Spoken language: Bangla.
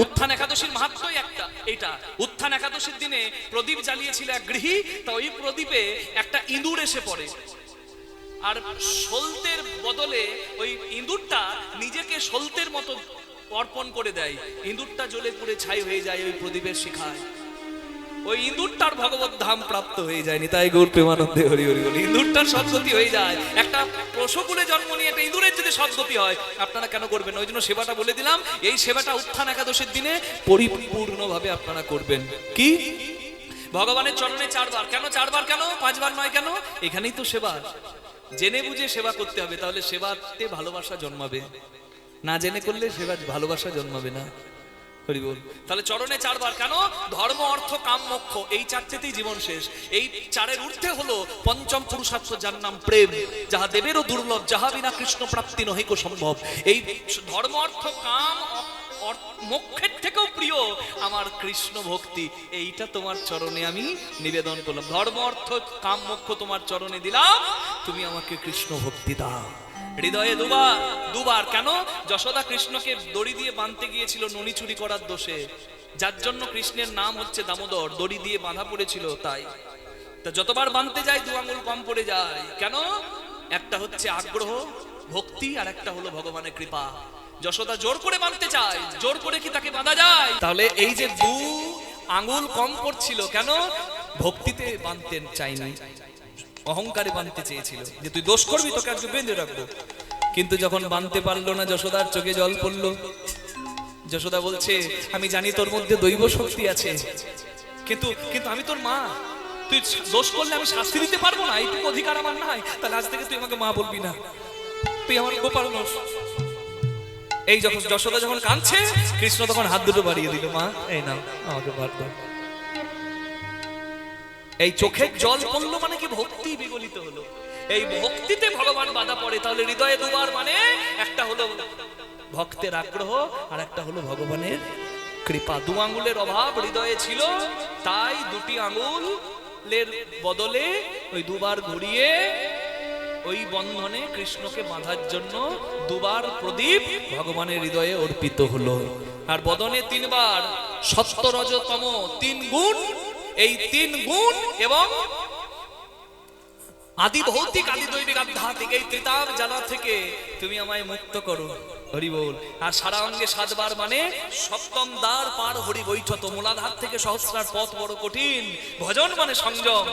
উত্থান একাদশীর মাহাত্ম্যই একটা এইটা। উত্থান একাদশীর দিনে প্রদীপ জ্বালিয়েছিল এক গৃহী, তা ওই প্রদীপে একটা ইঁদুর এসে পড়ে, আর সলতের বদলে ওই ইঁদুরটা নিজেকে সলতের মতো অর্পণ করে দেয়। ইঁদুরটা জ্বলে পুড়ে ছাই হয়ে যায় ওই প্রদীপের শিখায়। ওই ইঁদুরটার ভগবত ধাম প্রাপ্ত হয়ে যায়নি, তাই গৌর প্রেমানন্দে হরি হরি বলি। ইঁদুরটার সদ্গতি হয়ে যায়। একটা পশুকুলে জন্ম নিয়ে একটা ইঁদুরের যদি সদ্গতি হয়, আপনারা কেন করবেন? ওই জন্য সেবাটা বলে দিলাম। এই সেবাটা উত্থান একাদশীর দিনে পরিপূর্ণভাবে আপনারা করবেন। কি? ভগবানের চরণে 4 বার। কেন 4 বার? কেন 5 বার নয়? কেন? এখানেই তো সেবা। জেনে বুঝে সেবা করতে হবে, তাহলে সেবাতে ভালোবাসা জন্মাবে। না জেনে করলে সেবা ভালোবাসা জন্মাবে না। হরি বল। তাহলে চরণে 4 বার। কেন? ধর্ম, অর্থ, কাম, মোক্ষ, এই 4টেতেই জীবন শেষ। এই 4-এর ঊর্ধ্বে হলো পঞ্চম পুরুষার্থ, যার নাম প্রেম, যাহা দেবেরও দুর্লভ, যাহা বিনা কৃষ্ণ প্রাপ্তি নহিক সম্ভব। এই ধর্ম, অর্থ, কাম, মোক্ষের থেকেও প্রিয় আমার কৃষ্ণ ভক্তি। এইটা তোমার চরণে আমি নিবেদন করলাম। ধর্ম, অর্থ, কাম, মোক্ষ তোমার চরণে দিলাম, তুমি আমাকে কৃষ্ণ ভক্তি দাও। হৃদয়ে 2 বার। 2 বার কেন? যশোদা কৃষ্ণকে দড়ি দিয়ে বাঁধতে গিয়েছিল ননি চুরি করার দোষে, যার জন্য কৃষ্ণের নাম হচ্ছে দামোদর। দড়ি দিয়ে বাঁধা পড়েছিল, তাই তা যতবার বাঁধতে যায় 2 আঙুল কম পড়ে যায়। কেন? একটা হচ্ছে আগ্রহ ভক্তি, আর একটা হলো ভগবানের কৃপা। যশোদা জোর করে বাঁধতে চায়, জোর করে কি তাকে বাঁধা যায়? তাহলে এই যে 2 আঙুল কম পড়ছিল, কেন? ভক্তিতে বাঁধতে চাইনি, অহংকারে বাঁধতে চেয়েছিল, যে তুই দোষ করবি তোকে আজকে বেঁধে রাখবো। কিন্তু যখন বাঁধতে পারলো না, যশোদার চোখে জল পড়লো। যশোদা বলছে, আমি জানি তোর মধ্যে দৈব শক্তি আছে, কিন্তু কিন্তু আমি তোর মা, তুই দোষ করলে আমি শাস্তি দিতে পারবো না, এইটুকু অধিকার আমার নাই। তাহলে আজ থেকে তুই আমাকে মা বলবি না, তুই আমার গোপাল নোস। এই যখন যশোদা যখন কাঁদছে, কৃষ্ণ তখন হাত দুটো বাড়িয়ে দিল, মা এই নাও আমাকে ভাত দাও। এই চোখের জল পড়লো মানে কি? ভক্তি বিগলিত হলো। এই ভক্তিতে ভগবান বাধা পড়ে। তাহলে হৃদয়ে 2 বার মানে একটা হলো ভক্তের আগ্রহ, আর একটা হলো ভগবানের কৃপা। 2 আঙ্গুলের অভাব হৃদয়ে ছিল, তাই 2টি আঙ্গুলের বদলে ওই 2 বার ঘুরিয়ে ওই বন্ধনে কৃষ্ণকে বাঁধার জন্য 2 বার প্রদীপ ভগবানের হৃদয়ে অর্পিত হলো। আর বদনে 3 বার সত্য রজ তম 3 গুণ। এই 3 গুণ এবং আদি ভৌতিক আদি দৈবিক আধ্যাত্মিক এই ত্রিতাব জ্বালা থেকে তুমি আমায় মুক্ত করো। হরি বল। আর সারা অঙ্গে 7 বার মানে সপ্তম দ্বার পার হরি বৈঠত। মূলাধার থেকে সহস্রার পথ বড় কঠিন, ভজন মানে সংযম।